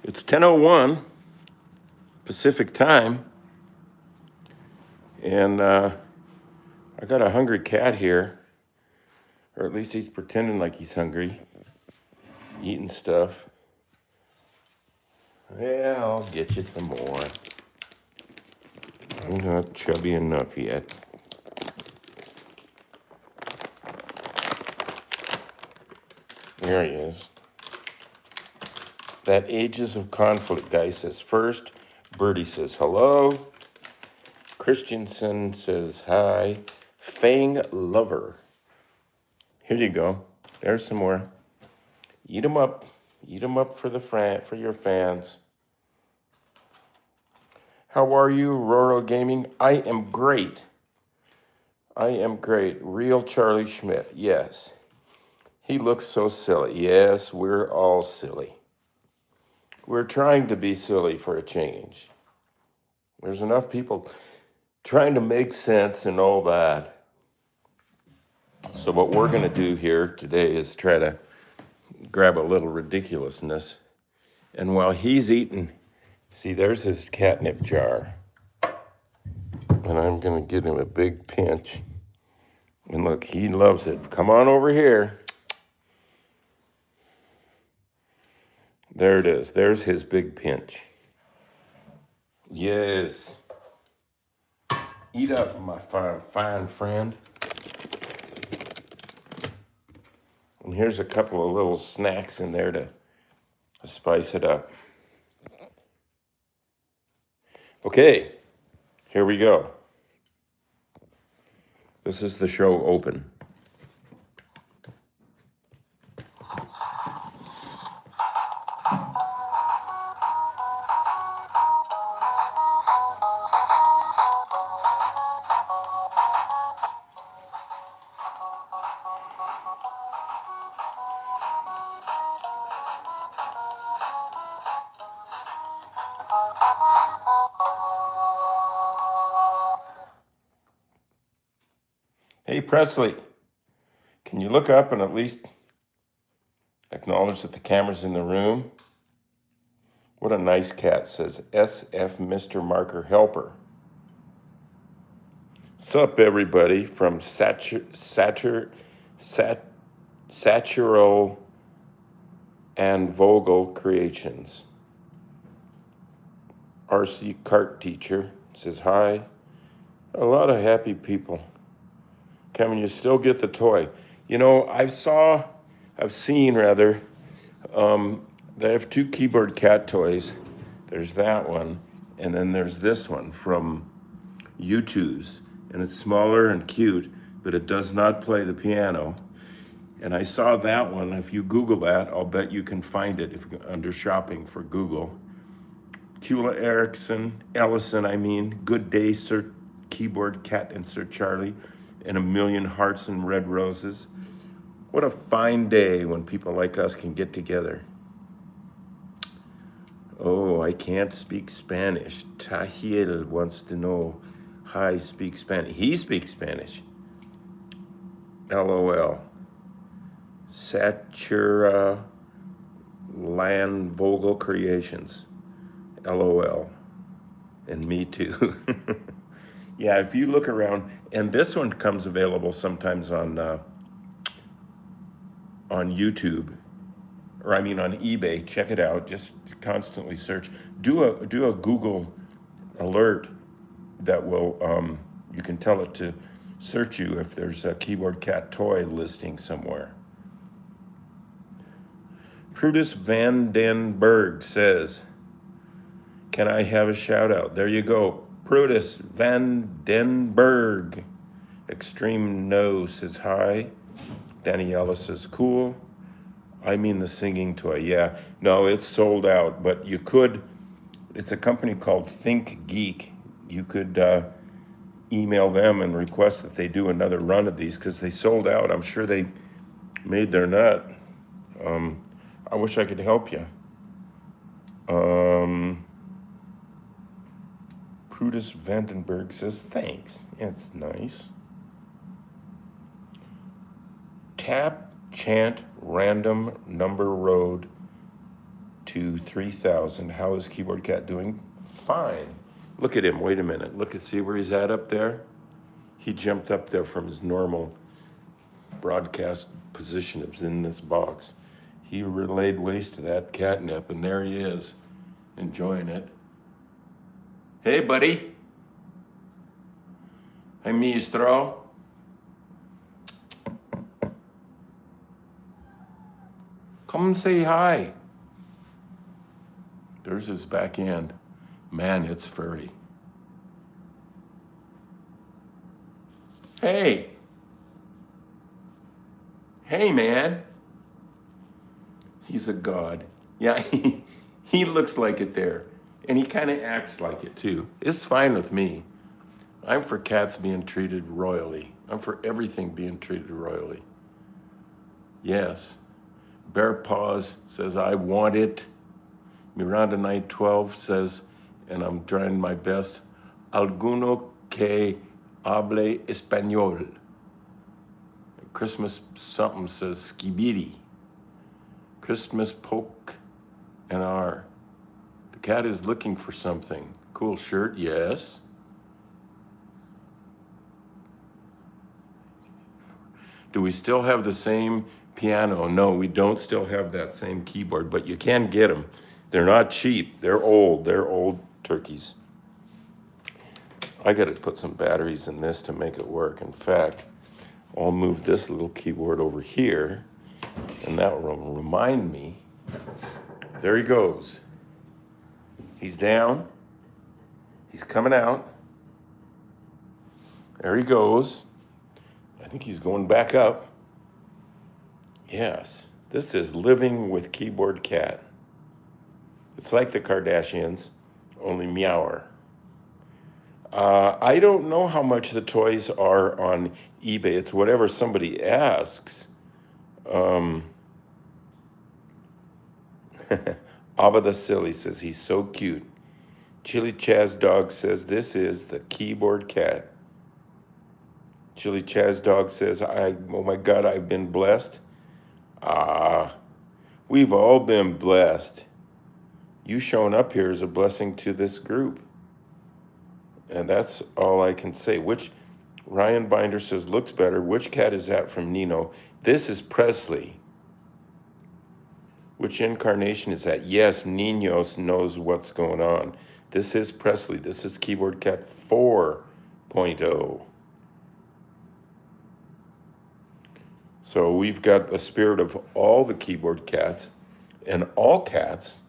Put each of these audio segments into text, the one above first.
It's 10:01 Pacific time, and I got a hungry cat here, or at least he's pretending like he's hungry, eating stuff. Yeah, I'll get you some more. I'm not chubby enough yet. There he is. That Ages of Conflict guy says first. Birdie says hello. Christensen says hi. Fang Lover. Here you go. There's some more. Eat them up. Eat them up for your fans. How are you, Roro Gaming? I am great. I am great. Real Charlie Schmidt. Yes. He looks so silly. Yes, we're all silly. We're trying to be silly for a change. There's enough people trying to make sense and all that. So what we're going to do here today is try to grab a little ridiculousness. And while he's eating, see, there's his catnip jar. And I'm going to give him a big pinch. And look, he loves it. Come on over here. There it is. There's his big pinch. Yes. Eat up, my fine friend. And here's a couple of little snacks in there to spice it up. Okay, here we go. This is the show open. Hey, Presley, can you look up and at least acknowledge that the camera's in the room? What a nice cat, says SF Mr. Marker Helper. Sup, everybody, from Satchel and Vogel Creations. RC Cart Teacher says hi. A lot of happy people. Can you still get the toy? You know, I've seen, they have two keyboard cat toys. There's that one, and then there's this one from U2's, and it's smaller and cute, but it does not play the piano. And I saw that one. If you Google that, I'll bet you can find it under shopping for Google. Kula Ellison, Good Day, Sir Keyboard Cat and Sir Charlie, and a million hearts and red roses. What a fine day when people like us can get together. Oh, I can't speak Spanish. Tahiel wants to know. Hi, speak Spanish. He speaks Spanish. LOL. Satura Land Vogel Creations. LOL. And me too. Yeah, if you look around, and this one comes available sometimes on YouTube, or on eBay. Check it out. Just constantly search. Do a Google alert that will you can tell it to search you if there's a keyboard cat toy listing somewhere. Prudis Van Den Berg says, "Can I have a shout out?" There you go. Prudis Van Den Berg. Extreme No says hi. Daniela says cool. I mean the singing toy. Yeah, no, it's sold out, but you could, it's a company called Think Geek. You could email them and request that they do another run of these because they sold out. I'm sure they made their nut. I wish I could help you. Prudis Vandenberg says thanks. Yeah, it's nice. Tap Chant Random Number Road to 3,000. How is Keyboard Cat doing? Fine. Look at him. Wait a minute. Look and see where he's at up there. He jumped up there from his normal broadcast position. It was in this box. He laid waste to that catnip, and there he is, enjoying it. Hey, buddy. Hey, Mistro. Come and say hi. There's his back end. Man, it's furry. Hey. Hey, man. He's a god. Yeah, he looks like it there. And he kind of acts like it too. It's fine with me. I'm for cats being treated royally. I'm for everything being treated royally. Yes. Bear Paws says, I want it. Miranda Knight 12 says, and I'm trying my best, alguno que hable español. Christmas something says, skibidi. Christmas poke and R. The cat is looking for something. Cool shirt, yes. Do we still have the same piano? No, we don't still have that same keyboard, but you can get them. They're not cheap. They're old turkeys. I got to put some batteries in this to make it work. In fact, I'll move this little keyboard over here, and that will remind me. There he goes. He's down. He's coming out. There he goes. I think he's going back up. Yes, this is Living with Keyboard Cat. It's like the Kardashians, only meower. I don't know how much the toys are on eBay. It's whatever somebody asks. Ava the Silly says he's so cute. Chili Chaz Dog says this is the Keyboard Cat. Chili Chaz Dog says, oh my God, I've been blessed. We've all been blessed. You showing up here is a blessing to this group. And that's all I can say. Which, Ryan Binder says, looks better. Which cat is that from Nino? This is Presley. Which incarnation is that? Yes, Ninos knows what's going on. This is Presley. This is Keyboard Cat 4.0. So we've got the spirit of all the keyboard cats and all cats.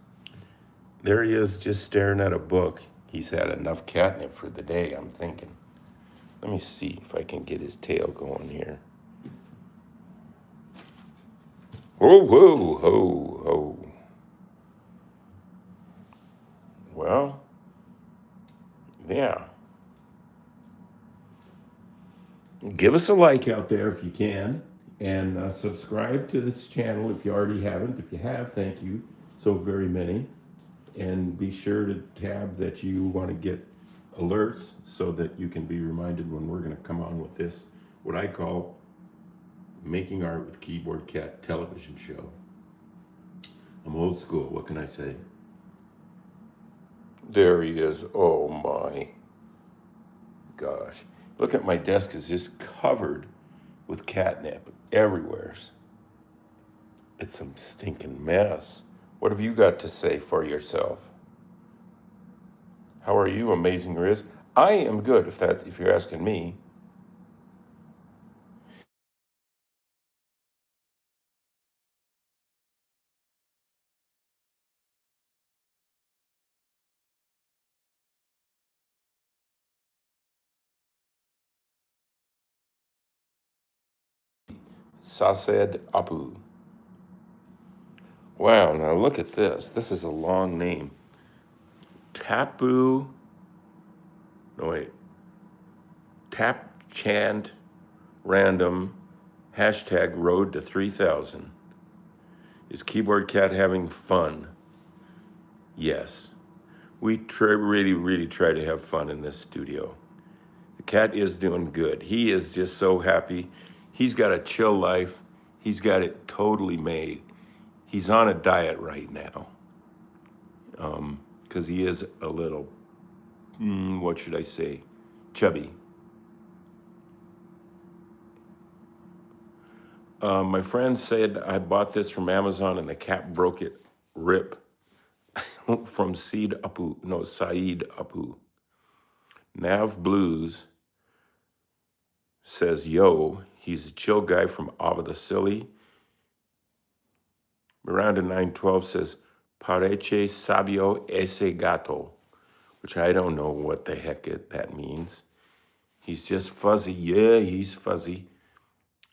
There he is just staring at a book. He's had enough catnip for the day, I'm thinking. Let me see if I can get his tail going here. Whoa, whoa, ho, ho. Well, yeah. Give us a like out there if you can. And subscribe to this channel if you already haven't. If you have, thank you so very many. And be sure to tab that you want to get alerts so that you can be reminded when we're going to come on with this, what I call Making Art with Keyboard Cat television show. I'm old school, what can I say? There he is. Oh my gosh. Look at my desk, is just covered with catnip everywhere. It's some stinking mess. What have you got to say for yourself? How are you, Amazing Riz? I am good, if you're asking me. Sased Apu. Wow, now look at this. This is a long name. Tapu, no wait. Tap Chant Random, hashtag road to 3,000. Is Keyboard Cat having fun? Yes. We really try to have fun in this studio. The cat is doing good. He is just so happy. He's got a chill life. He's got it totally made. He's on a diet right now. because he is a little, what should I say, chubby. My friend said I bought this from Amazon and the cat broke it. Rip. From Saeed Apu. Nav Blues says, yo, he's a chill guy from Ava the Silly. Miranda 912 says, Pareche sabio ese gato, which I don't know what the heck that means. He's just fuzzy. Yeah, he's fuzzy.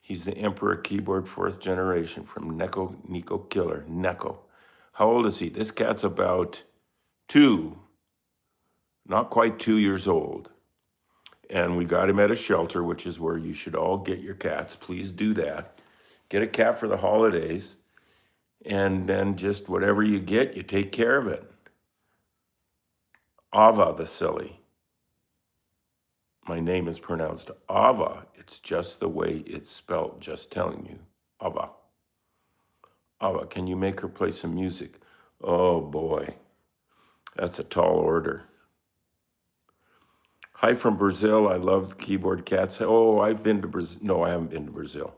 He's the Emperor Keyboard 4th generation from Nico Killer. Neko. How old is he? This cat's about 2, not quite 2 years old. And we got him at a shelter, which is where you should all get your cats. Please do that. Get a cat for the holidays. And then just whatever you get, you take care of it. Ava the Silly. My name is pronounced Ava. It's just the way it's spelled, just telling you. Ava. Ava, can you make her play some music? Oh boy, that's a tall order. Hi from Brazil. I love keyboard cats. Oh, I've been to Brazil. No, I haven't been to Brazil.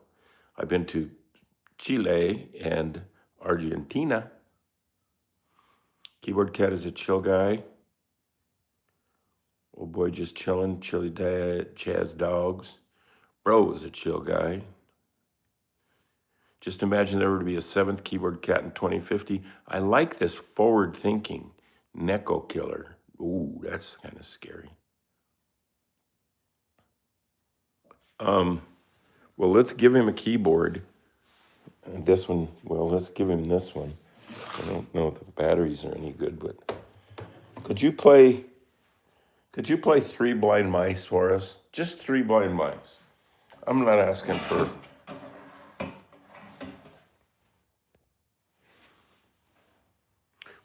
I've been to Chile and Argentina. Keyboard cat is a chill guy. Oh boy, just chilling. Chili dad, Chaz dogs. Bro is a chill guy. Just imagine there were to be a 7th keyboard cat in 2050. I like this forward thinking. Neko Killer. Ooh, that's kind of scary. Well, let's give him a keyboard. And this one, well, let's give him this one. I don't know if the batteries are any good, but could you play 3 Blind Mice for us? Just 3 Blind Mice. I'm not asking for...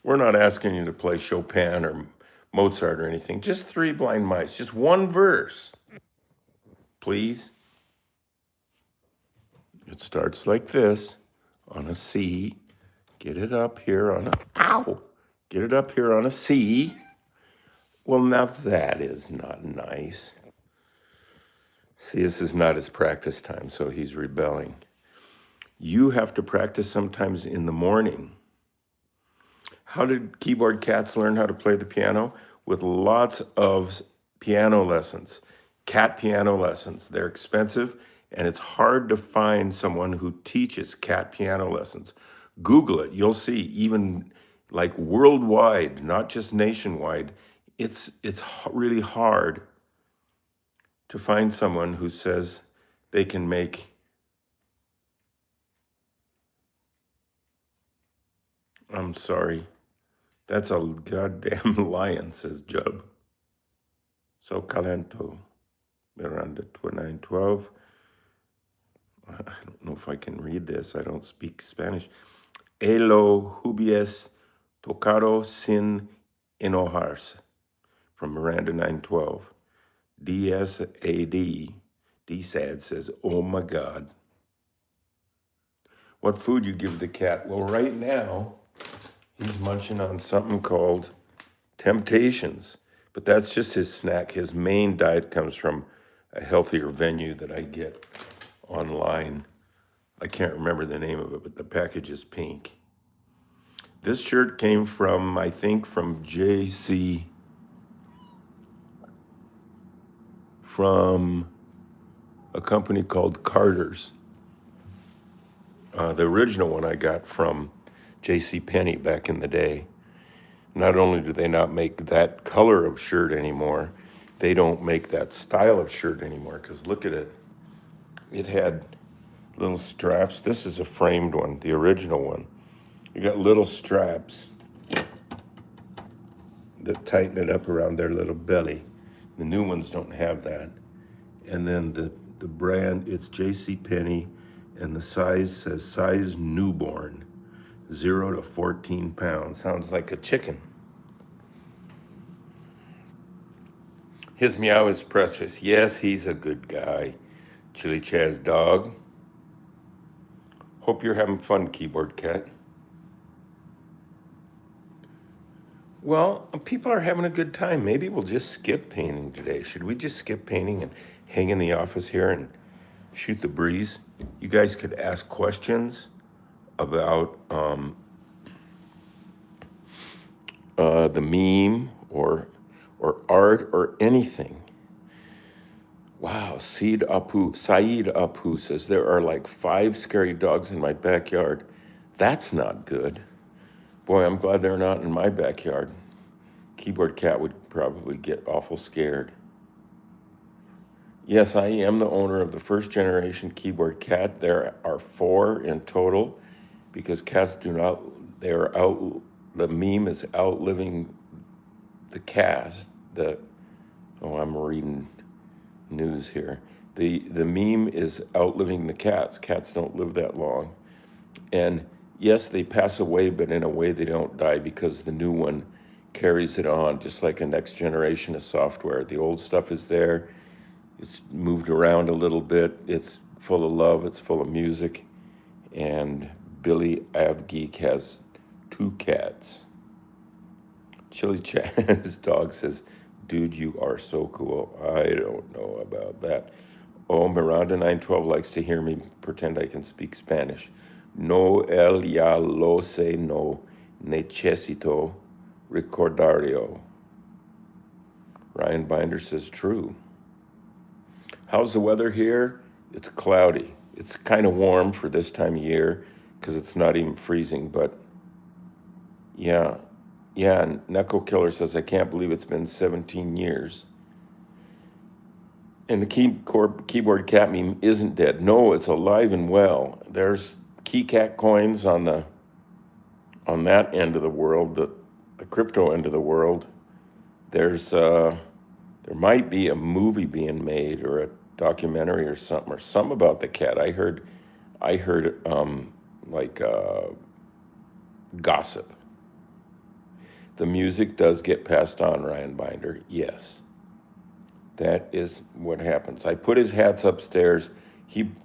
We're not asking you to play Chopin or Mozart or anything. Just 3 Blind Mice. Just one verse. Please. It starts like this on a C. Get it up here on a... Ow! Get it up here on a C. Well, now that is not nice. See, this is not his practice time, so he's rebelling. You have to practice sometimes in the morning. How did keyboard cats learn how to play the piano? With lots of piano lessons, cat piano lessons. They're expensive, and it's hard to find someone who teaches cat piano lessons. Google it. You'll see, even like worldwide, not just nationwide, it's really hard to find someone who says they can make... I'm sorry. That's a goddamn lion, says Jub. So calento. Miranda 912. I don't know if I can read this. I don't speak Spanish. Elo hubies tocado sin enojarse. From Miranda 912. DSAD. DSAD says, oh my God. What food you give the cat? Well, right now, he's munching on something called Temptations. But that's just his snack. His main diet comes from a healthier venue that I get online. I can't remember the name of it, but the package is pink. This shirt came from, I think, from JC, from a company called Carter's. The original one I got from J.C. Penney back in the day. Not only do they not make that color of shirt anymore, they don't make that style of shirt anymore, because look at it. It had little straps. This is a framed one, the original one. You got little straps that tighten it up around their little belly. The new ones don't have that. And then the brand, it's J.C. Penney, and the size says size newborn, 0 to 14 pounds. Sounds like a chicken. His meow is precious. Yes, he's a good guy. Chili Chaz dog. Hope you're having fun, keyboard cat. Well, people are having a good time. Maybe we'll just skip painting today. Should we just skip painting and hang in the office here and shoot the breeze? You guys could ask questions about the meme or art or anything. Wow, Saeed Apu says there are like 5 scary dogs in my backyard. That's not good. Boy, I'm glad they're not in my backyard. Keyboard Cat would probably get awful scared. Yes, I am the owner of the first generation Keyboard Cat. There are 4 in total because cats do not, they're out, the meme is outliving the cast. I'm reading news here. The meme is outliving the cats. Cats don't live that long. And yes, they pass away, but in a way they don't die because the new one carries it on, just like a next generation of software. The old stuff is there. It's moved around a little bit. It's full of love. It's full of music. And Billy Avgeek has 2 cats. Chili Chad's dog says, dude, you are so cool. I don't know about that. Oh, Miranda 912 likes to hear me pretend I can speak Spanish. No el ya lo sé, no necesito recordario. Ryan Binder says, true. How's the weather here? It's cloudy. It's kind of warm for this time of year because it's not even freezing, but yeah. Yeah, and Neko Killer says, I can't believe it's been 17 years. And the keyboard cat meme isn't dead. No, it's alive and well. There's keycat coins on that end of the world, the crypto end of the world. There might be a movie being made or a documentary or something about the cat. I heard gossip. The music does get passed on, Ryan Binder. Yes. That is what happens. I put his hats upstairs.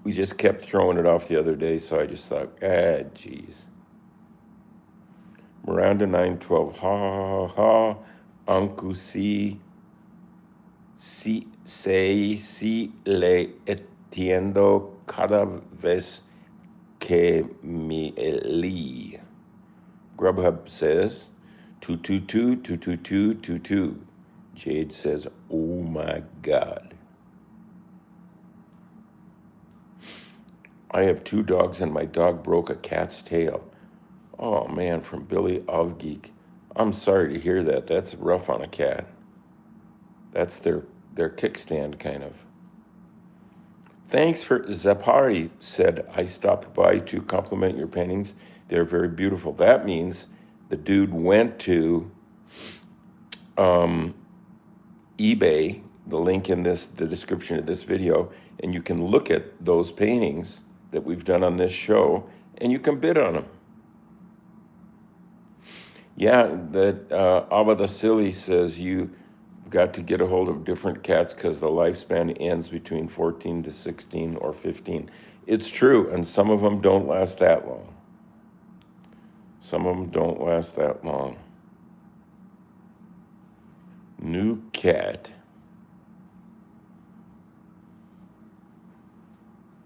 We just kept throwing it off the other day, so I just thought, geez. Miranda 912, ha ha ha, Uncle si le entiendo cada vez que me leí. Grubhub says, 222, 222, 22. Jade says, oh my God. I have 2 dogs and my dog broke a cat's tail. Oh man, from Billy Avgeek. I'm sorry to hear that. That's rough on a cat. That's their kickstand, kind of. Thanks for Zapari said, I stopped by to compliment your paintings. They're very beautiful. That means the dude went to eBay, the link in the description of this video, and you can look at those paintings that we've done on this show, and you can bid on them. Yeah, that Ava the Silly says you've got to get a hold of different cats because the lifespan ends between 14 to 16 or 15. It's true, and some of them don't last that long. Some of them don't last that long. New cat.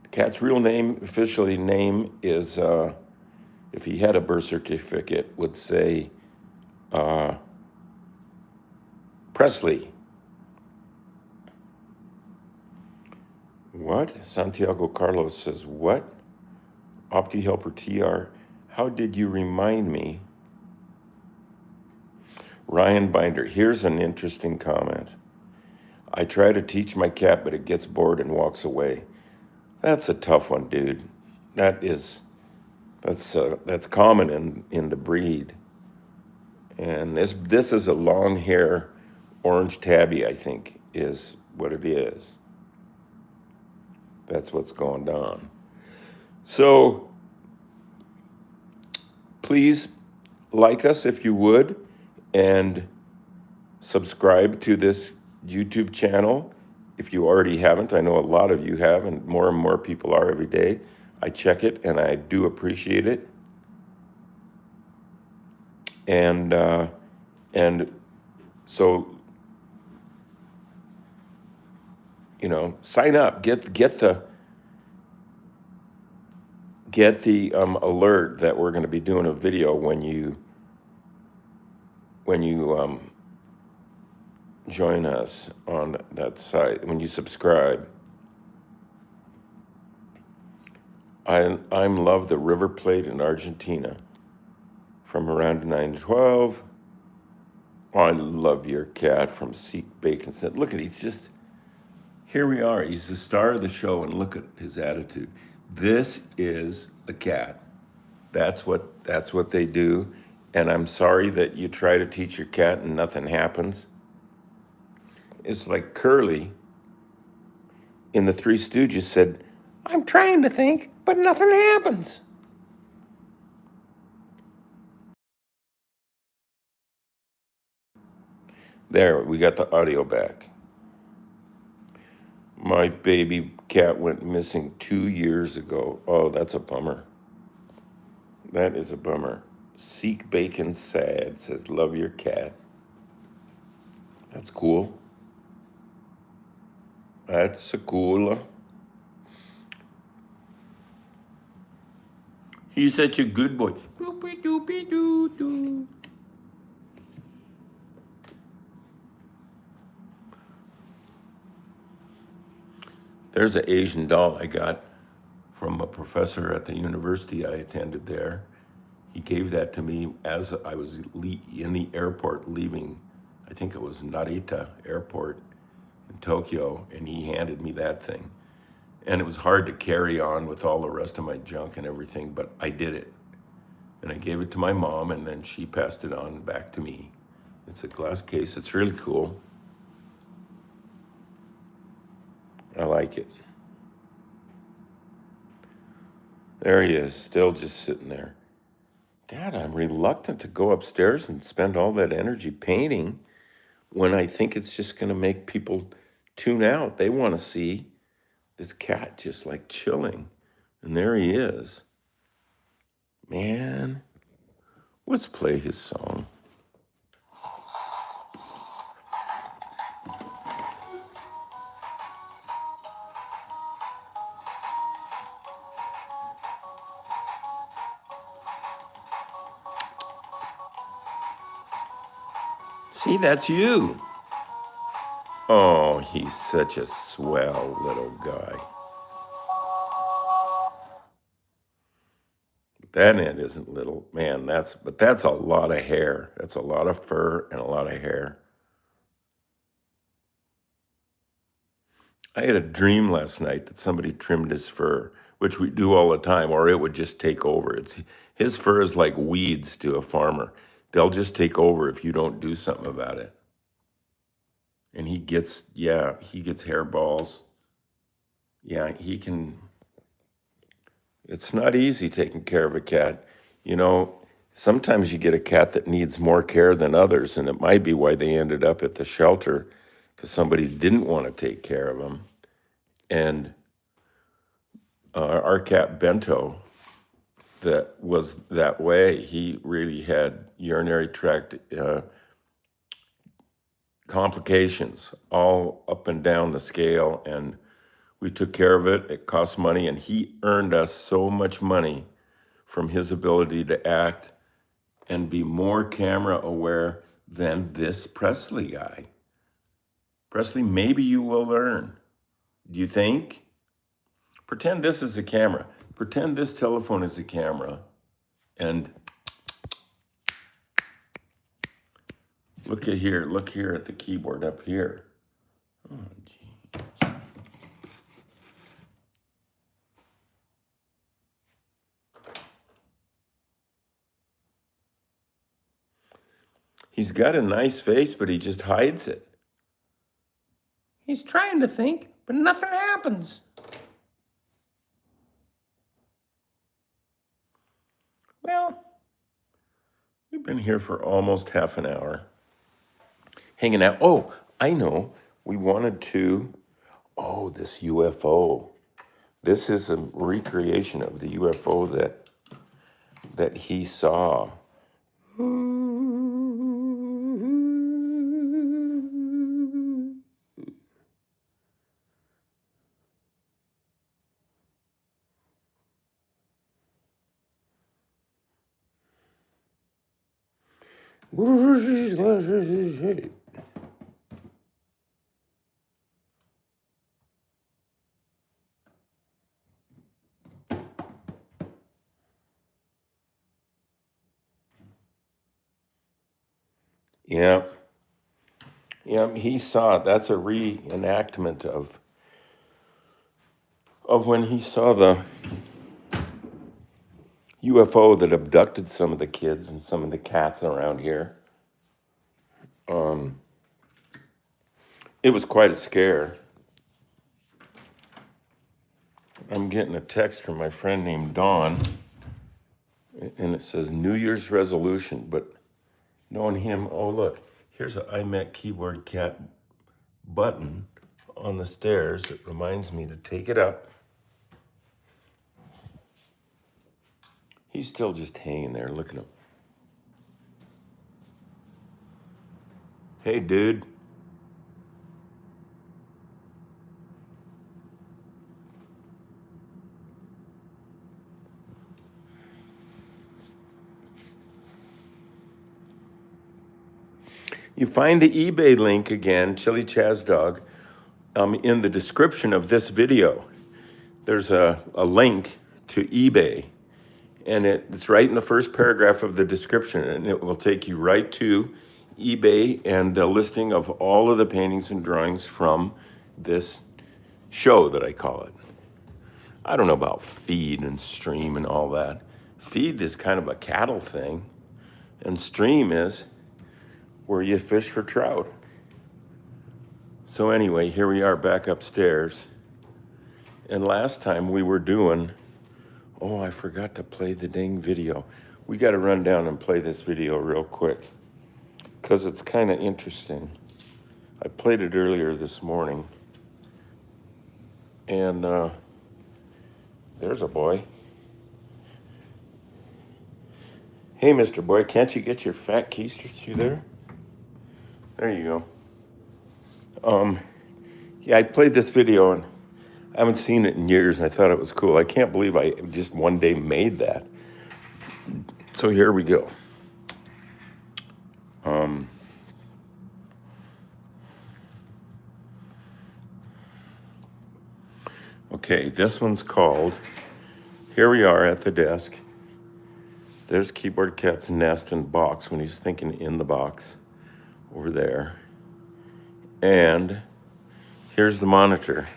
The cat's real name, officially name, is, if he had a birth certificate, would say Presley. What? Santiago Carlos says, what? Opti Helper TR, how did you remind me? Ryan Binder, here's an interesting comment. I try to teach my cat, but it gets bored and walks away. That's a tough one, dude. That's common in the breed. And this is a long hair orange tabby, I think, is what it is. That's what's going on. So please like us if you would, and subscribe to this YouTube channel if you already haven't. I know a lot of you have, and more people are every day. I check it, and I do appreciate it. And And so, sign up, get the alert that we're going to be doing a video when you join us on that site, when you subscribe. I'm love the River Plate in Argentina from around 9 to 12. Oh, I love your cat from Seek Bacon. Look at, he's just, here we are. He's the star of the show, and look at his attitude. This is a cat. That's what they do. And I'm sorry that you try to teach your cat and nothing happens. It's like Curly in the Three Stooges said, I'm trying to think, but nothing happens. There, we got the audio back. My baby cat went missing 2 years ago. Oh, that's a bummer. That is a bummer. Seek Bacon Sad says, love your cat. That's cool. That's a cool. He's such a good boy. Doopy doopy doo doo. There's an Asian doll I got from a professor at the university I attended there. He gave that to me as I was in the airport leaving, I think it was Narita Airport in Tokyo, and he handed me that thing. And it was hard to carry on with all the rest of my junk and everything, but I did it. And I gave it to my mom, and then she passed it on back to me. It's a glass case. It's really cool. I like it. There he is, still just sitting there. Dad, I'm reluctant to go upstairs and spend all that energy painting when I think it's just going to make people tune out. They want to see this cat just like chilling. And there he is. Man, let's play his song. See, that's you. Oh, he's such a swell little guy. That ant isn't little, man. That's a lot of hair. That's a lot of fur and a lot of hair. I had a dream last night that somebody trimmed his fur, which we do all the time, or it would just take over. His fur is like weeds to a farmer. They'll just take over if you don't do something about it. And he gets hairballs. Yeah, he can. It's not easy taking care of a cat. Sometimes you get a cat that needs more care than others, and it might be why they ended up at the shelter, because somebody didn't want to take care of them. And our cat Bento, that was that way. He really had urinary tract complications all up and down the scale, and we took care of it. It cost money, and he earned us so much money from his ability to act and be more camera aware than this Presley guy. Presley, maybe you will learn. Do you think? Pretend this is a camera. Pretend this telephone is a camera. And look here at the keyboard up here. Oh, gee. He's got a nice face, but he just hides it. He's trying to think, but nothing happens. Well, we've been here for almost half an hour, hanging out. Oh, I know. We wanted to. Oh, this UFO. This is a recreation of the UFO that he saw. Yeah, yeah, he saw it. That's a reenactment of when he saw the UFO that abducted some of the kids and some of the cats around here. It was quite a scare. I'm getting a text from my friend named Dawn, and it says New Year's resolution, but knowing him, oh, look, here's an I Met Keyboard Cat button on the stairs that reminds me to take it up. He's still just hanging there. Look at him. Hey, dude. You find the eBay link again, Chili Chaz Dog, in the description of this video. There's a link to eBay, and it's right in the first paragraph of the description, and it will take you right to eBay and a listing of all of the paintings and drawings from this show that I call it. I don't know about feed and stream and all that. Feed is kind of a cattle thing, and stream is where you fish for trout. So anyway, here we are back upstairs. And last time we were doing, oh, I forgot to play the dang video. We got to run down and play this video real quick because it's kind of interesting. I played it earlier this morning. And there's a boy. Hey, Mr. Boy, can't you get your fat keister through there? There you go. Yeah, I played this video and I haven't seen it in years, and I thought it was cool. I can't believe I just one day made that. So here we go. Okay, this one's called, here we are at the desk. There's Keyboard Cat's nest and box when he's thinking in the box over there. And here's the monitor.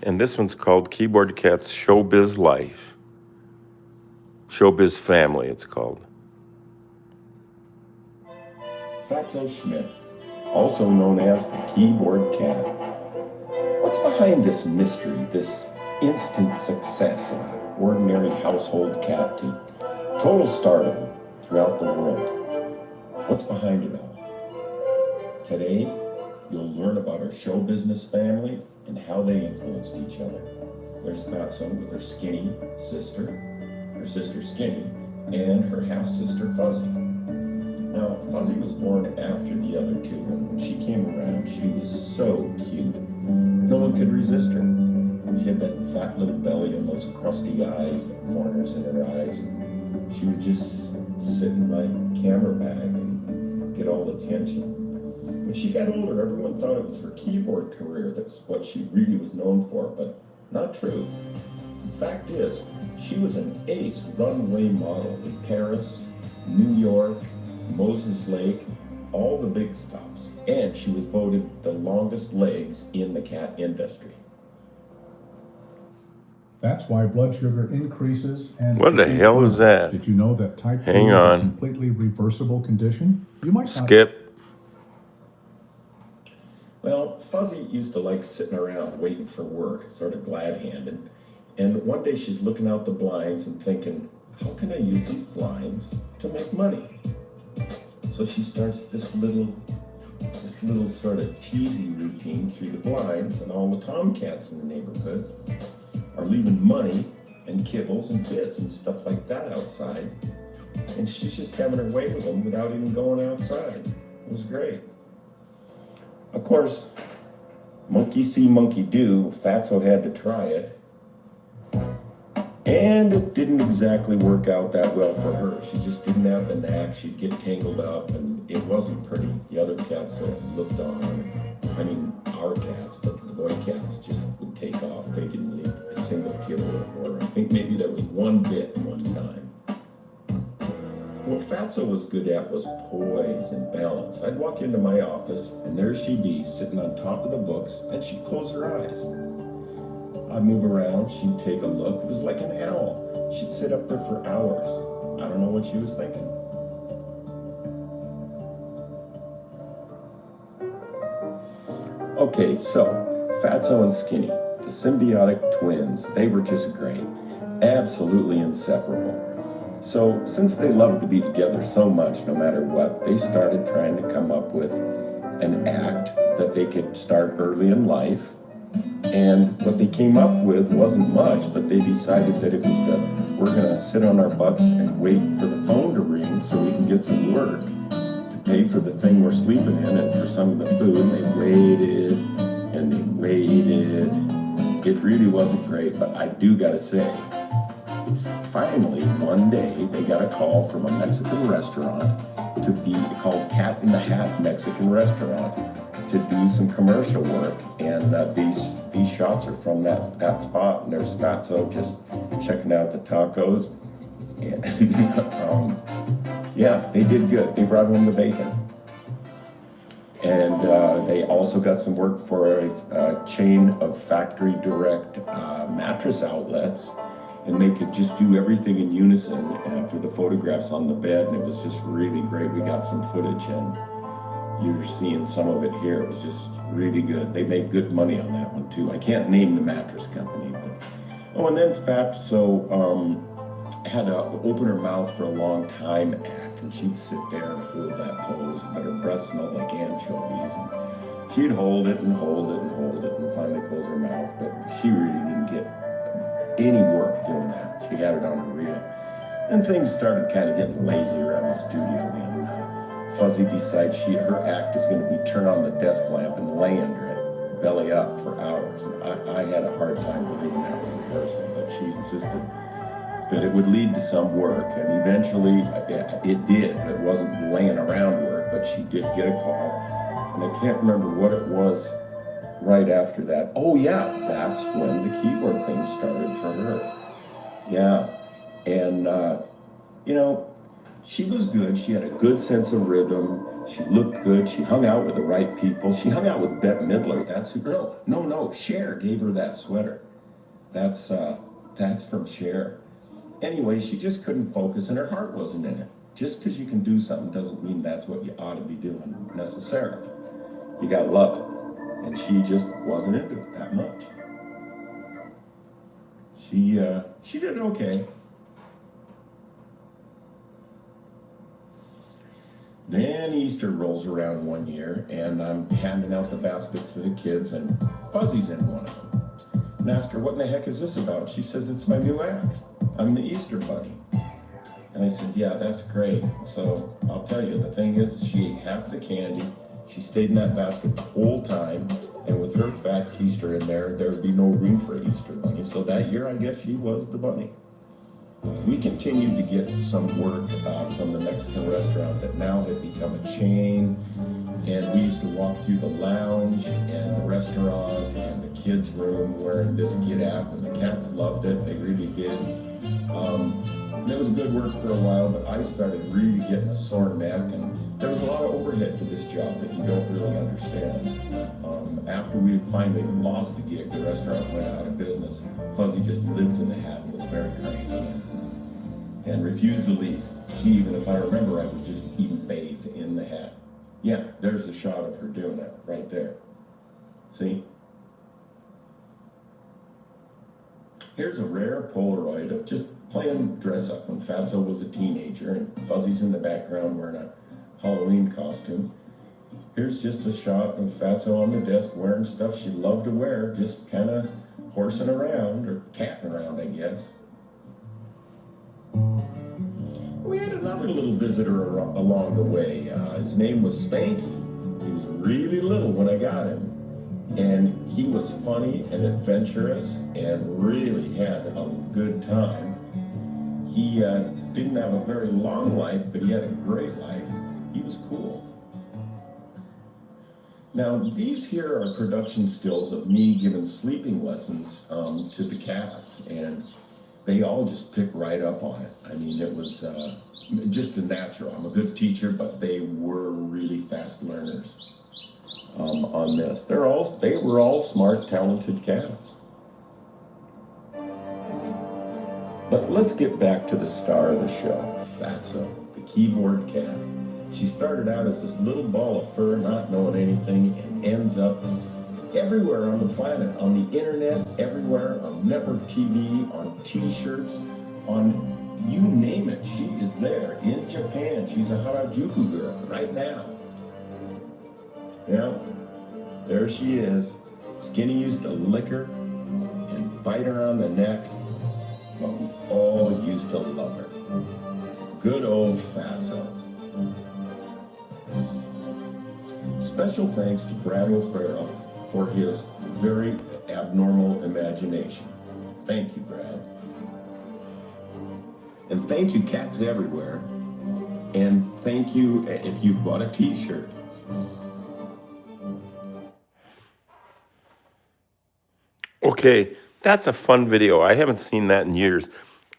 And this one's called Keyboard Cat's Showbiz Life. Showbiz Family, it's called. Fatso Schmidt, also known as the Keyboard Cat. What's behind this mystery, this instant success of an ordinary household cat to total stardom throughout the world? What's behind it all? Today, you'll learn about our show business family and how they influenced each other. There's Fatso with her skinny sister, her sister Skinny, and her half-sister Fuzzy. Now, Fuzzy was born after the other two, and when she came around, she was so cute. No one could resist her. She had that fat little belly and those crusty eyes, the corners in her eyes. She would just sit in my camera bag and get all the attention. When she got older, everyone thought it was her keyboard career that's what she really was known for, but not true. The fact is, she was an ace runway model in Paris, New York, Moses Lake, all the big stops. And she was voted the longest legs in the cat industry. That's why blood sugar increases and... What the hell is that? Did you know that type 2 Hang is on. a completely reversible condition? You might not... Skip. Well, Fuzzy used to like sitting around waiting for work, sort of glad-handed. And one day she's looking out the blinds and thinking, how can I use these blinds to make money? So she starts this little sort of teasy routine through the blinds, and all the tomcats in the neighborhood are leaving money and kibbles and bits and stuff like that outside. And she's just having her way with them without even going outside. It was great. Of course, monkey see, monkey do. Fatso had to try it. And it didn't exactly work out that well for her. She just didn't have the knack. She'd get tangled up, and it wasn't pretty. The other cats looked on. I mean, our cats, but the boy cats just would take off. They didn't leave a single kibble or I think maybe there was one bit one time. What Fatso was good at was poise and balance. I'd walk into my office, and there she'd be, sitting on top of the books, and she'd close her eyes. I'd move around, she'd take a look. It was like an owl. She'd sit up there for hours. I don't know what she was thinking. Okay, so Fatso and Skinny, the symbiotic twins, they were just great. Absolutely inseparable. So since they loved to be together so much, no matter what, they started trying to come up with an act that they could start early in life. And what they came up with wasn't much, but they decided that it was we're gonna sit on our butts and wait for the phone to ring so we can get some work to pay for the thing we're sleeping in and for some of the food. And they waited and they waited. It really wasn't great, but I do gotta say, finally, one day, they got a call from a Mexican restaurant to be called Cat in the Hat Mexican Restaurant to do some commercial work. And these shots are from that spot. And there's Fatso just checking out the tacos. And yeah, they did good. They brought home the bacon. And they also got some work for a chain of factory direct mattress outlets. And they could just do everything in unison for the photographs on the bed, and it was just really great. We got some footage, and you're seeing some of it here. It was just really good. They made good money on that one too. I can't name the mattress company, but oh, and then Fatso had to open her mouth for a long time act, and she'd sit there and hold that pose, but her breath smelled like anchovies, and she'd hold it and hold it and hold it, and finally close her mouth. But she really didn't get any work doing that. She had it on her reel. And things started kind of getting lazy around the studio, and Fuzzy decides her act is going to be turn on the desk lamp and lay under it, belly up for hours. And I had a hard time believing that was in person, but she insisted that it would lead to some work, and eventually it did. It wasn't laying around work, but she did get a call, and I can't remember what it was right after that. Oh yeah, that's when the keyboard thing started for her. Yeah, and you know, she was good. She had a good sense of rhythm. She looked good. She hung out with the right people. She hung out with Bette Midler. That's who. No. Cher gave her that sweater. That's from Cher. Anyway, she just couldn't focus, and her heart wasn't in it. Just because you can do something doesn't mean that's what you ought to be doing necessarily. You gotta love it. And she just wasn't into it that much. She did okay. Then Easter rolls around one year, and I'm handing out the baskets to the kids, and Fuzzy's in one of them. And I ask her, what in the heck is this about? She says, it's my new act. I'm the Easter Bunny. And I said, yeah, that's great. So I'll tell you, the thing is, she ate half the candy. She stayed in that basket the whole time, and with her fat keister in there, there would be no room for Easter Bunny. So that year, I guess she was the bunny. We continued to get some work from the Mexican restaurant that now had become a chain, and we used to walk through the lounge and the restaurant and the kids' room wearing this kid app, and the cats loved it. They really did. It was good work for a while, but I started really getting a sore neck, and there was a lot of overhead to this job that you don't really understand. After we finally lost the gig, the restaurant went out of business. Fuzzy just lived in the hat and was very cranky and refused to leave. She, even if I remember, I would just even bathe in the hat. Yeah, there's a shot of her doing that right there. See? Here's a rare Polaroid of just playing dress up when Fatso was a teenager, and Fuzzy's in the background wearing a Halloween costume. Here's just a shot of Fatso on the desk wearing stuff she loved to wear, just kind of horsing around, or catting around, I guess. We had another little visitor along the way. His name was Spanky. He was really little when I got him. And he was funny and adventurous and really had a good time. He didn't have a very long life, but he had a great life. He was cool. Now, these here are production stills of me giving sleeping lessons to the cats, and they all just pick right up on it. I mean, it was just a natural. I'm a good teacher, but they were really fast learners on this. They were all smart, talented cats. But let's get back to the star of the show, Fatso, the keyboard cat. She started out as this little ball of fur, not knowing anything, and ends up everywhere on the planet, on the internet, everywhere, on network TV, on t-shirts, on you name it. She is there. In Japan, she's a Harajuku girl right now. Yeah, there she is. Skinny used to lick her and bite her on the neck, but we all used to love her. Good old Fatso. Special thanks to Brad O'Farrell for his very abnormal imagination. Thank you, Brad. And thank you, cats everywhere. And thank you if you've bought a t-shirt. Okay, that's a fun video. I haven't seen that in years,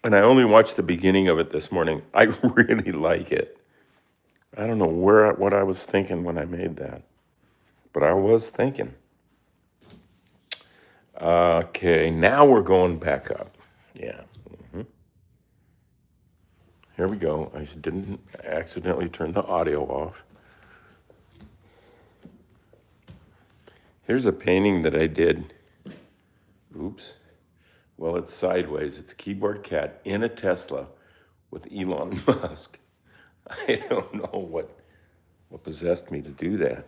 and I only watched the beginning of it this morning. I really like it. I don't know what I was thinking when I made that, but I was thinking. Okay, now we're going back up. Yeah. Here we go. I didn't accidentally turn the audio off. Here's a painting that I did. Oops. Well, it's sideways. It's a keyboard cat in a Tesla with Elon Musk. I don't know what possessed me to do that.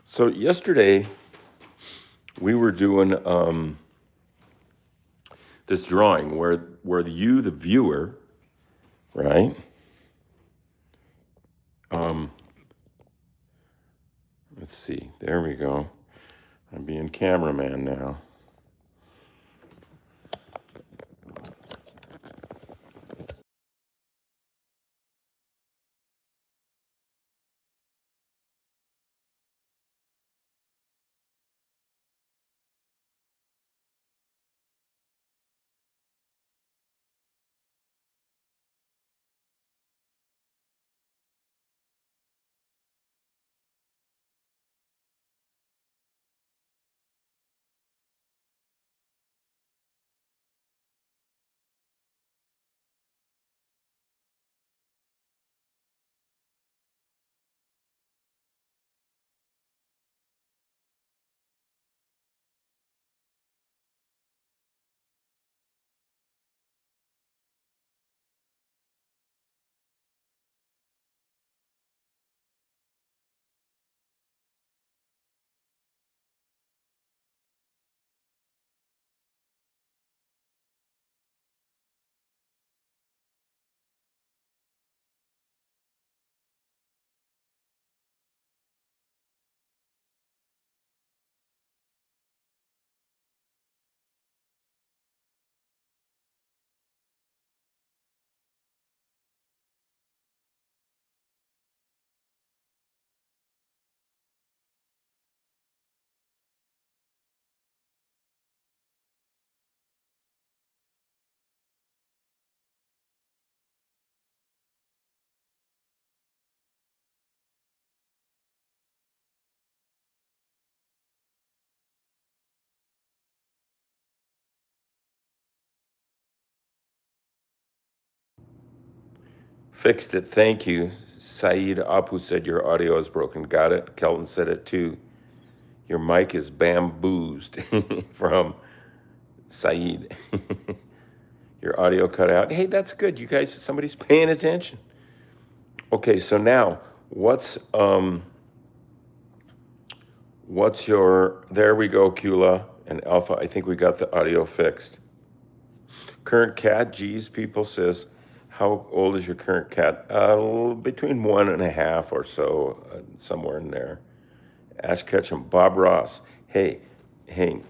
So yesterday, we were doing this drawing where you, the viewer, right? Let's see. There we go. I'm being cameraman now. Fixed it. Thank you. Saeed Apu said your audio is broken. Got it. Kelton said it too. Your mic is bamboozed from Saeed. Your audio cut out. Hey, that's good. You guys, somebody's paying attention. Okay, so now what's your, there we go, Kula and Alpha. I think we got the audio fixed. Current cat, geez, people says, how old is your current cat? Between 1.5 or so, somewhere in there. Ash Ketchum, Bob Ross. Hey,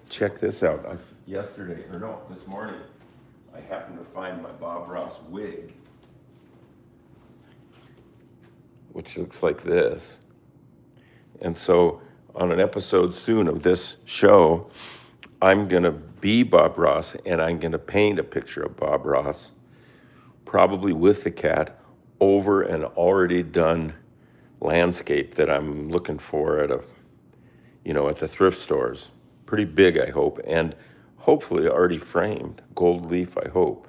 check this out. This morning, I happened to find my Bob Ross wig, which looks like this. And so on an episode soon of this show, I'm going to be Bob Ross, and I'm going to paint a picture of Bob Ross, probably with the cat, over an already done landscape that I'm looking for at the thrift stores. Pretty big, I hope, and hopefully already framed. Gold leaf, I hope.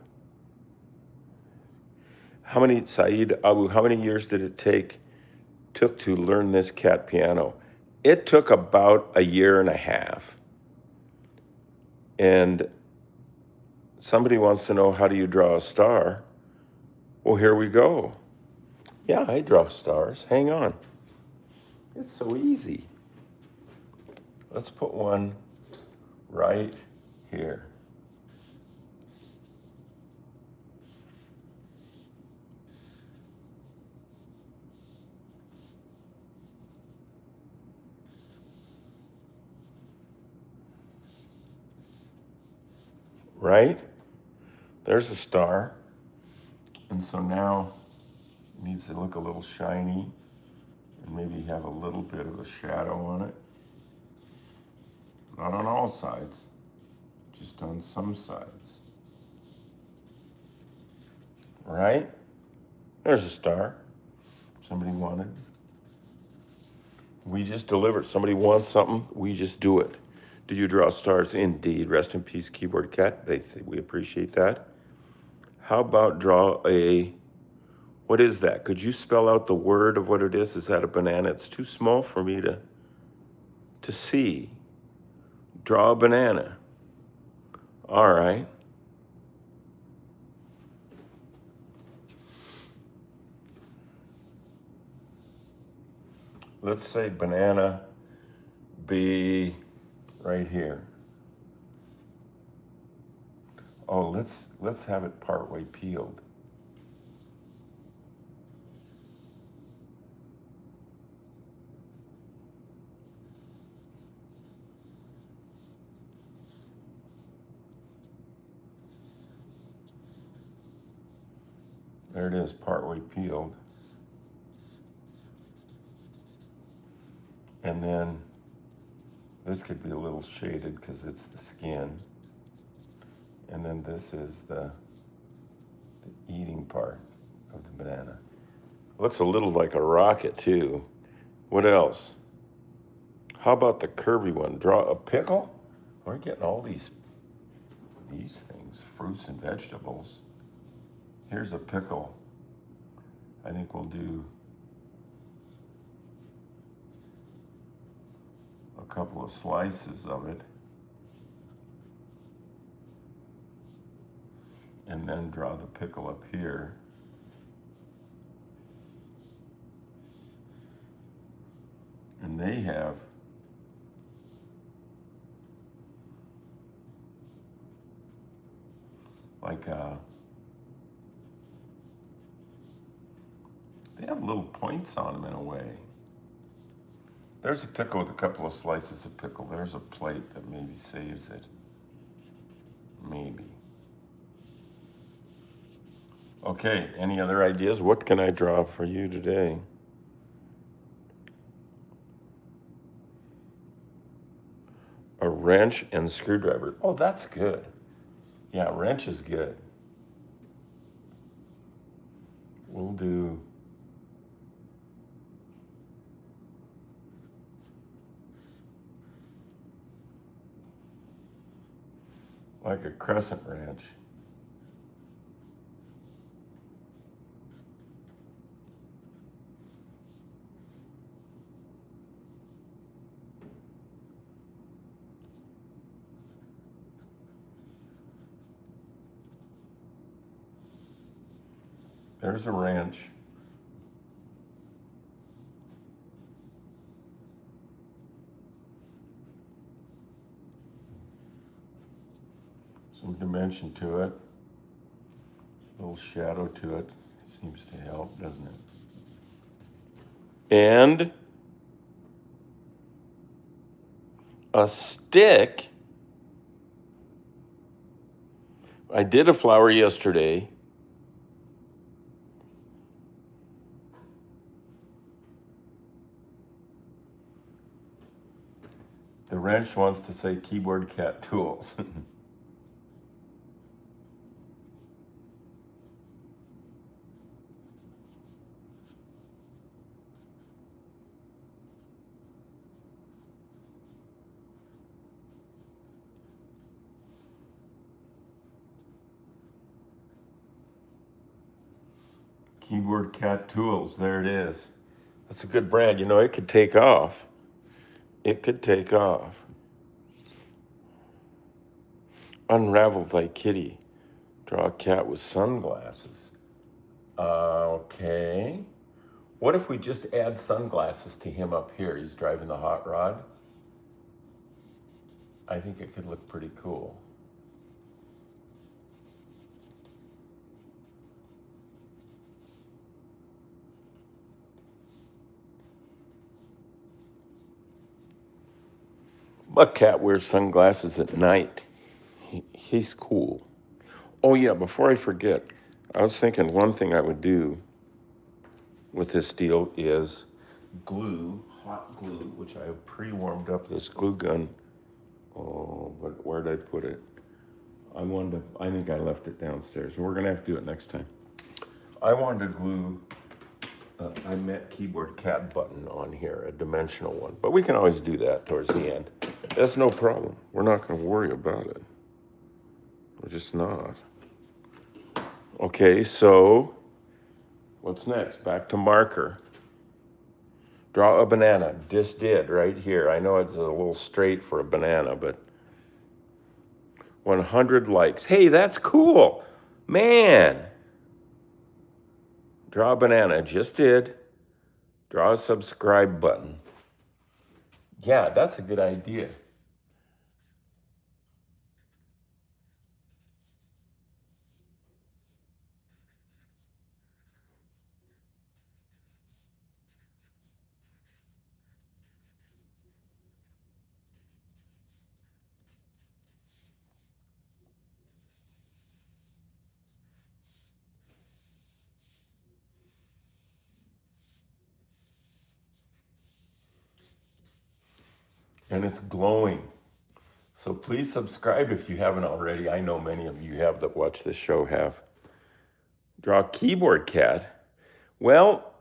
Saeed Abu, how many years did it took to learn this cat piano? It took about a year and a half. And somebody wants to know, how do you draw a star? Well, here we go. Yeah, I draw stars. Hang on. It's so easy. Let's put one right here. Right? There's a star. And so now it needs to look a little shiny and maybe have a little bit of a shadow on it. Not on all sides, just on some sides. Right? There's a star. Somebody wanted. We just deliver. Somebody wants something, we just do it. Do you draw stars? Indeed. Rest in peace, Keyboard Cat. We appreciate that. How about draw what is that? Could you spell out the word of what it is? Is that a banana? It's too small for me to see. Draw a banana. All right. Let's say banana be right here. Oh, let's have it partway peeled. There it is, partway peeled. And then this could be a little shaded because it's the skin. And then this is the eating part of the banana. Looks a little like a rocket too. What else? How about the Kirby one? Draw a pickle? We're getting all these things, fruits and vegetables. Here's a pickle. I think we'll do a couple of slices of it. And then draw the pickle up here. And they have they have little points on them in a way. There's a pickle with a couple of slices of pickle. There's a plate that maybe saves it. Maybe. Okay, any other ideas? What can I draw for you today? A wrench and screwdriver. Oh, that's good. Yeah, wrench is good. We'll do like a crescent wrench. There's a wrench. Some dimension to it. A little shadow to it. Seems to help, doesn't it? And A stick? I did a flower yesterday. The wrench wants to say Keyboard Cat Tools. Keyboard Cat Tools, there it is. That's a good brand. You know, it could take off. It could take off. Unravel thy kitty. Draw a cat with sunglasses. Okay. What if we just add sunglasses to him up here? He's driving the hot rod. I think it could look pretty cool. My cat wears sunglasses at night. He's cool. Oh yeah, before I forget, I was thinking one thing I would do with this deal is glue, hot glue, which I have pre-warmed up this glue gun. Oh, but where'd I put it? I think I left it downstairs. We're gonna have to do it next time. I wanted to glue I met Keyboard Cat button on here, a dimensional one, but we can always do that towards the end. That's no problem. We're not gonna worry about it. We're just not. Okay, so what's next? Back to marker. Draw a banana. Just did right here. I know it's a little straight for a banana, but 100 likes. Hey, that's cool. Man. Draw a banana. Just did. Draw a subscribe button. Yeah, that's a good idea. And it's glowing. So please subscribe if you haven't already. I know many of you have that watch this show have. Draw Keyboard Cat. Well,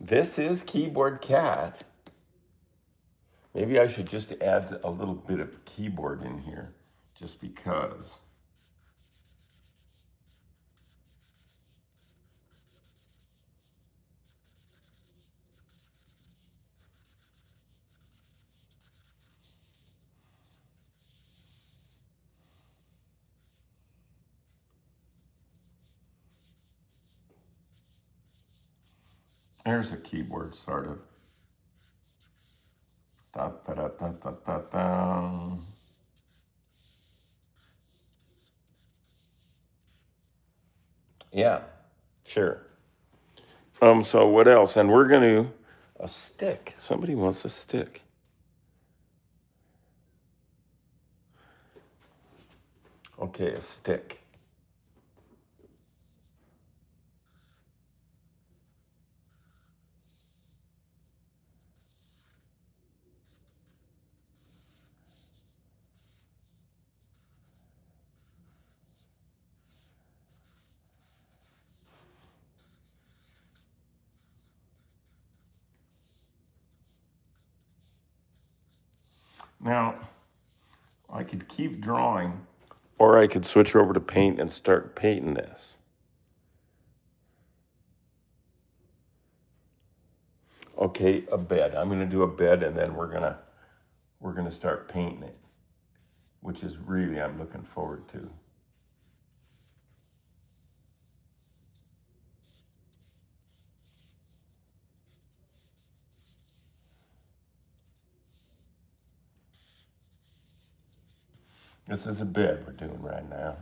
this is Keyboard Cat. Maybe I should just add a little bit of keyboard in here, just because. There's a keyboard, sort of. Da, da, da, da, da, da, da. Yeah, sure. So what else? And we're going to, a stick. Somebody wants a stick. Okay, a stick. Now, I could keep drawing, or I could switch over to paint and start painting this. Okay, a bed. I'm gonna do a bed, and then we're gonna start painting it, which is really I'm looking forward to. This is a bed we're doing right now.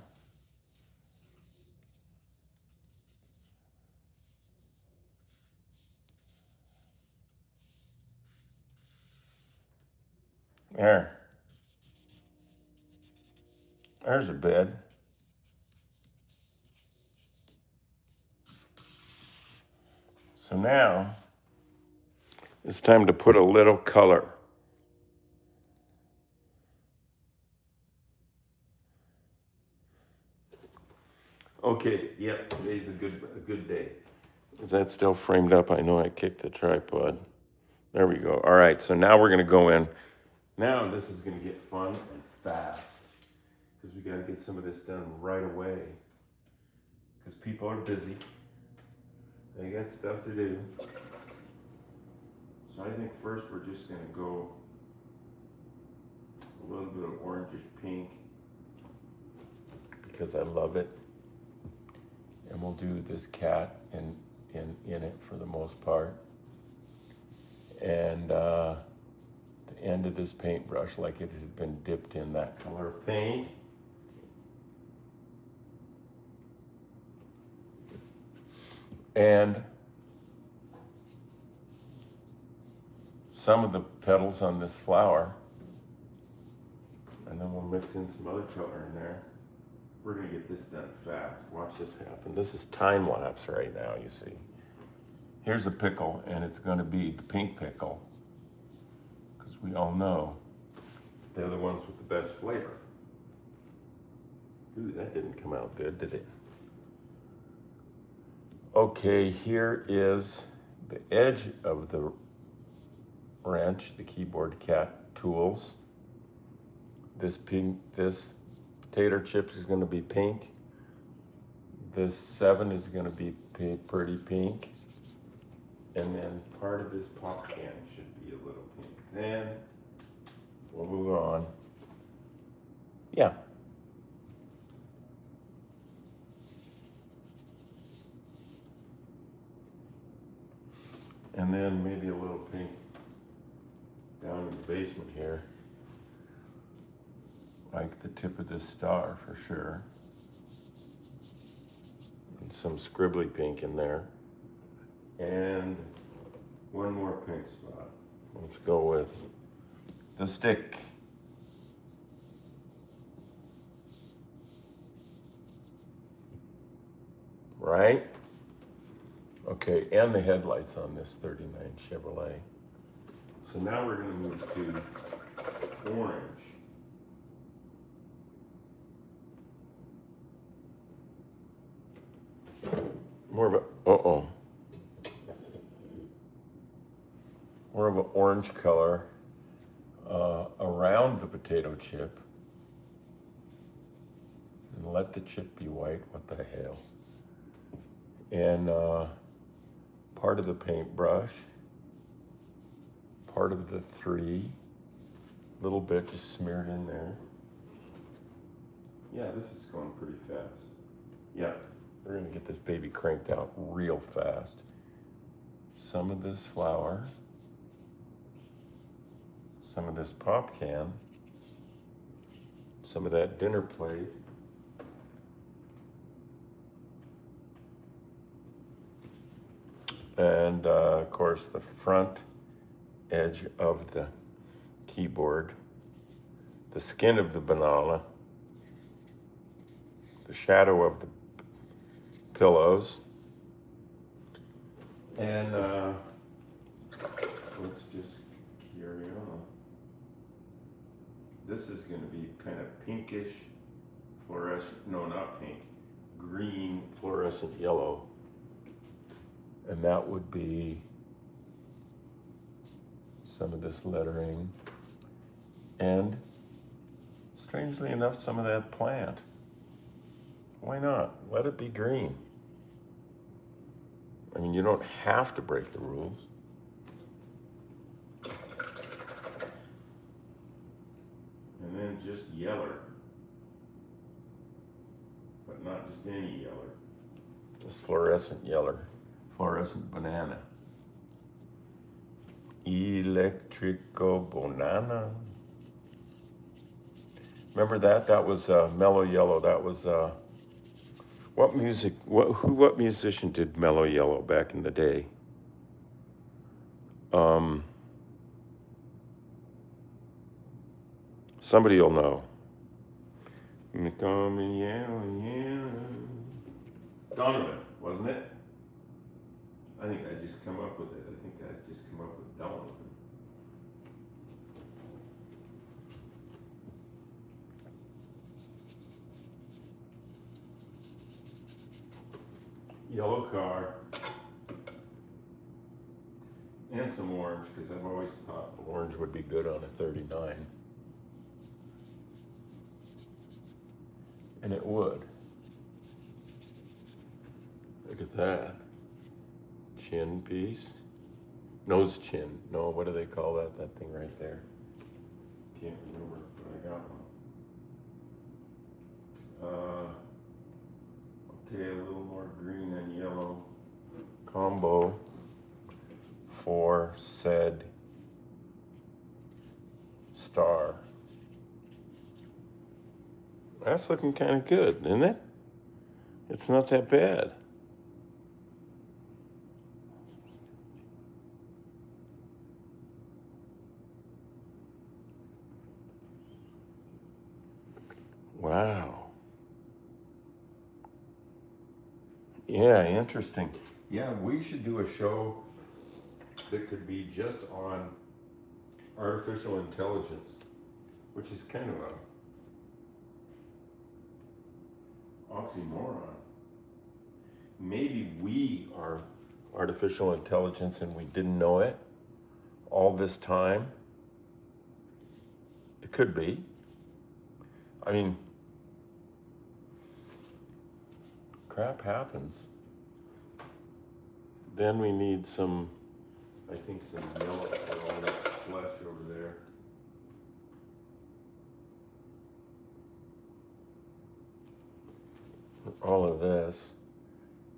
There's a bed. So now it's time to put a little color. Okay, yeah, today's a good day. Is that still framed up? I know I kicked the tripod. There we go. All right, so now we're gonna go in. Now this is gonna get fun and fast because we gotta get some of this done right away because people are busy. They got stuff to do. So I think first we're just gonna go a little bit of orangish pink because I love it. And we'll do this cat in it for the most part. And the end of this paintbrush, like it had been dipped in that color of paint. And some of the petals on this flower. And then we'll mix in some other color in there. We're gonna get this done fast. Watch this happen. This is time lapse right now, you see. Here's a pickle, and it's gonna be the pink pickle. Because we all know they're the ones with the best flavor. Ooh, that didn't come out good, did it? Okay, here is the edge of the wrench, the keyboard cat tools. This potato chips is going to be pink. This 7 is going to be pretty pink. And then part of this pop can should be a little pink. Then we'll move on. Yeah. And then maybe a little pink down in the basement here. Like the tip of this star for sure. And some scribbly pink in there. And one more pink spot. Let's go with the stick. Right? Okay, and the headlights on this 39 Chevrolet. So now we're going to move to orange. More of a, more of an orange color around the potato chip. And let the chip be white, what the hell. And part of the paintbrush, part of the 3, a little bit just smeared in there. Yeah, this is going pretty fast. Yeah, we're gonna get this baby cranked out real fast. Some of this flour, some of this pop can, some of that dinner plate, and of course the front edge of the keyboard, the skin of the banana, the shadow of the pillows, and let's just carry on. This is going to be kind of pinkish, fluorescent, no, not pink, green, fluorescent yellow. And that would be some of this lettering. And strangely enough, some of that plant. Why not? Let it be green. I mean, you don't have to break the rules. And then just yeller. But not just any yeller. This fluorescent yeller. Fluorescent banana. Electrico banana. Remember that? That was Mellow Yellow. That was what musician did Mellow Yellow back in the day? Somebody will know. Donovan, wasn't it? I think I just come up with it. I think I just come up with Donovan. Yellow car. And some orange, because I've always thought orange would be good on a 39. And it would. Look at that. Chin piece. Nose chin. No, what do they call that? That thing right there. Can't remember, but I got one. Okay, a little more green and yellow combo for said star. That's looking kind of good, isn't it? It's not that bad. Wow. Yeah, interesting. Yeah, we should do a show that could be just on artificial intelligence, which is kind of a oxymoron. Maybe we are artificial intelligence and we didn't know it all this time. It could be. I mean, crap happens. Then we need some, I think, some yellow for all that flesh over there. All of this.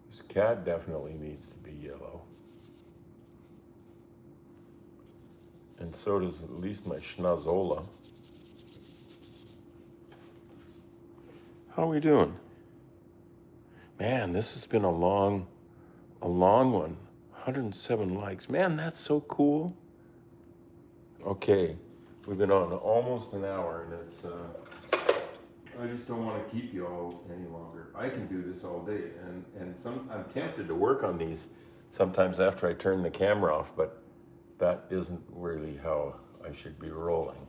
This cat definitely needs to be yellow. And so does at least my Schnauzola. How are we doing? Man, this has been a long one. 107 likes. Man, that's so cool. Okay, we've been on almost an hour, and it's I just don't want to keep you all any longer. I can do this all day, and I'm tempted to work on these sometimes after I turn the camera off, but that isn't really how I should be rolling.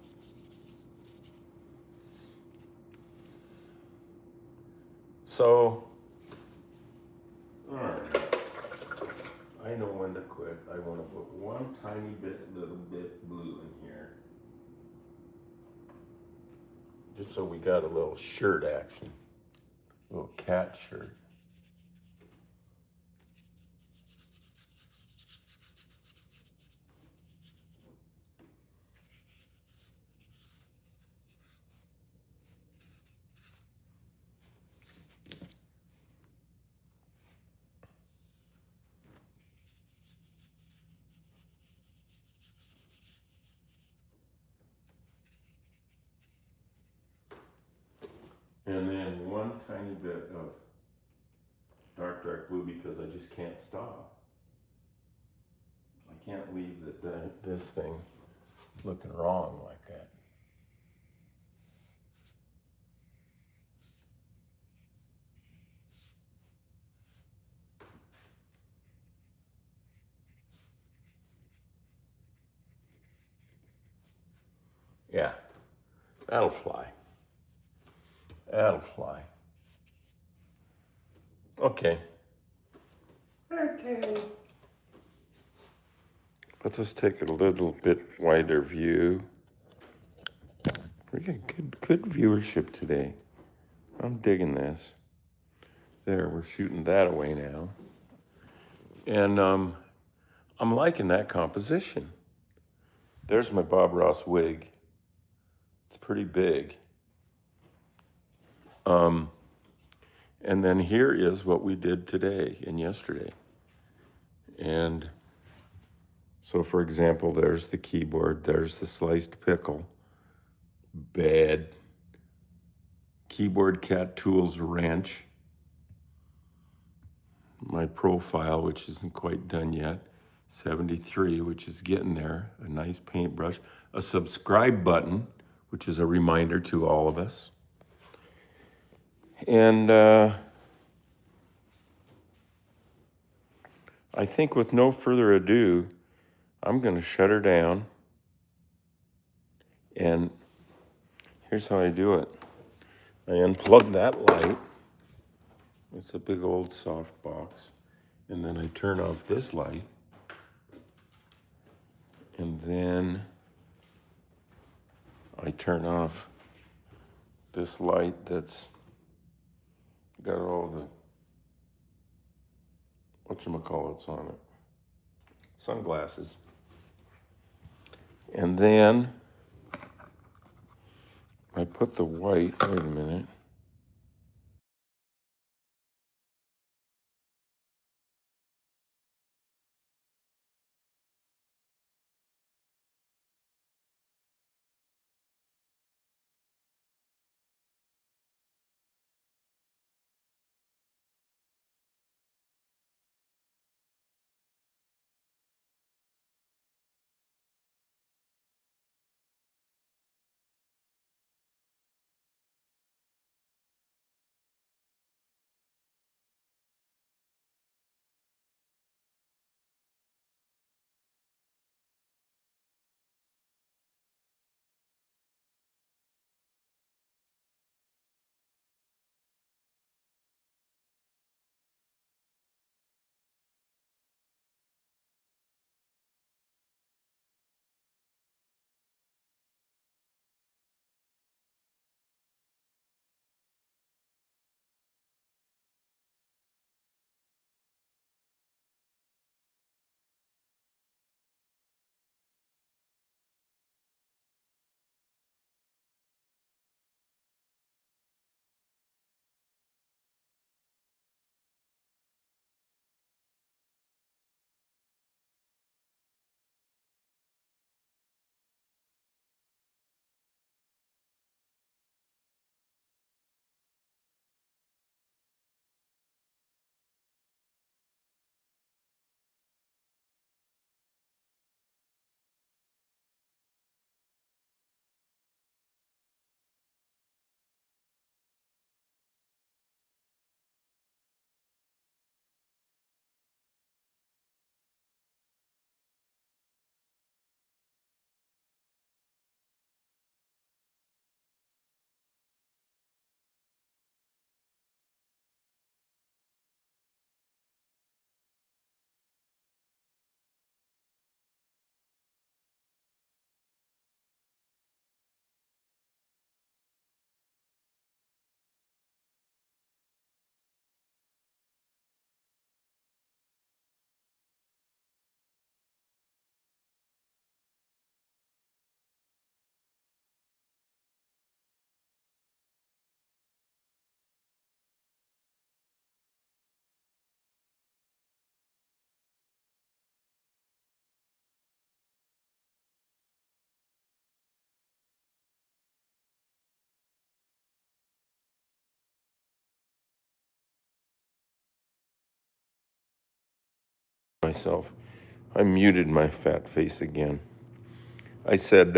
So, all right. I know when to quit. I want to put one tiny little bit blue in here. Just so we got a little shirt action. A little cat shirt. And then one tiny bit of dark blue because I just can't stop. I can't leave this thing looking wrong like that. Yeah, that'll fly. That'll fly. Okay. Let's just take a little bit wider view. We got good viewership today. I'm digging this. There, we're shooting that away now. And I'm liking that composition. There's my Bob Ross wig. It's pretty big. And then here is what we did today and yesterday. And so, for example, there's the keyboard, there's the sliced pickle, bed, Keyboard Cat Tools wrench, my profile, which isn't quite done yet, 73, which is getting there, a nice paintbrush, a subscribe button, which is a reminder to all of us. And I think with no further ado, I'm going to shut her down. And here's how I do it. I unplug that light. It's a big old soft box. And then I turn off this light. And then I turn off this light that's got all the whatchamacallits on it. Sunglasses. And then I put the white, wait a minute. Myself. I muted my fat face again. I said,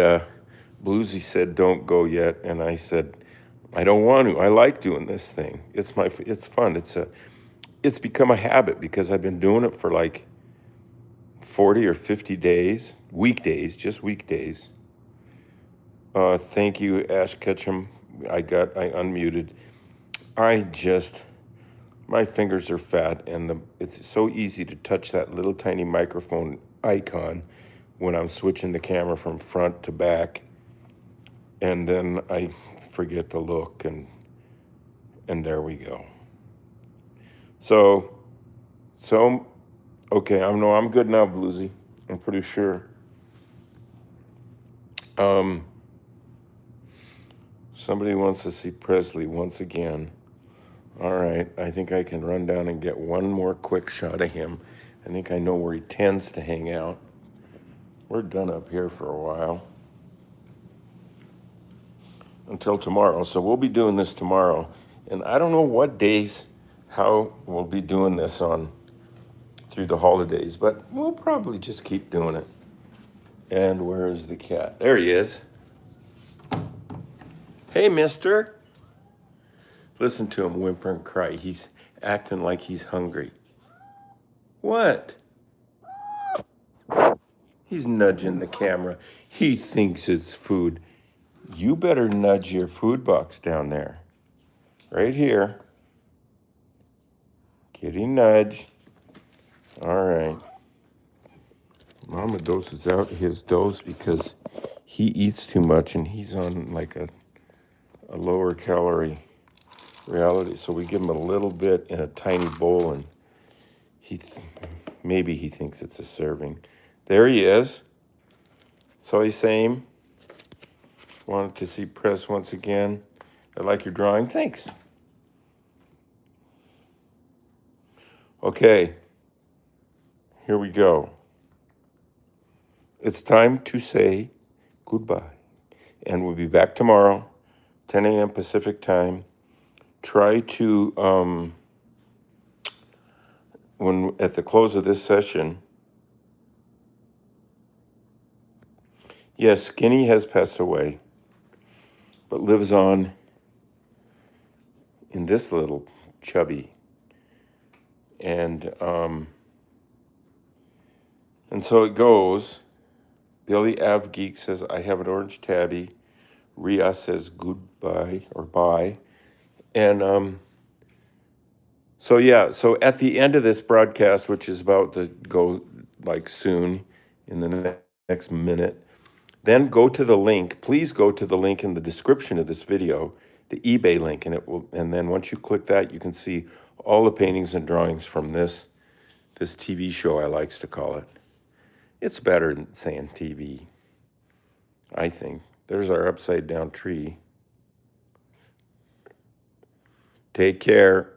Bluesy said, don't go yet. And I said, I don't want to. I like doing this thing. It's fun. It's become a habit because I've been doing it for like 40 or 50 days, just weekdays. Thank you, Ash Ketchum. I unmuted. My fingers are fat, and it's so easy to touch that little tiny microphone icon when I'm switching the camera from front to back, and then I forget to look, and there we go. So, okay, I'm good now, Bluesy. I'm pretty sure. Somebody wants to see Presley once again. All right, I think I can run down and get one more quick shot of him. I think I know where he tends to hang out. We're done up here for a while. Until tomorrow. So we'll be doing this tomorrow. And I don't know what days, how we'll be doing this on through the holidays, but we'll probably just keep doing it. And where is the cat? There he is. Hey, mister. Listen to him whimper and cry. He's acting like he's hungry. What? He's nudging the camera. He thinks it's food. You better nudge your food box down there. Right here. Kitty nudge. All right. Mama doses out his dose because he eats too much and he's on like a lower calorie reality. So we give him a little bit in a tiny bowl and maybe he thinks it's a serving. There he is. So he's same. Wanted to see press once again. I like your drawing. Thanks. Okay. Here we go. It's time to say goodbye. And we'll be back tomorrow, 10 a.m. Pacific time. Try to, when at the close of this session, yes, Skinny has passed away, but lives on in this little chubby. And so it goes. Billy Av Geek says, I have an orange tabby. Ria says goodbye or bye. And so at the end of this broadcast, which is about to go like soon in the next minute, then go to the link. Please go to the link in the description of this video, the eBay link, and then once you click that, you can see all the paintings and drawings from this TV show, I likes to call it. It's better than saying TV, I think. There's our upside down tree. Take care.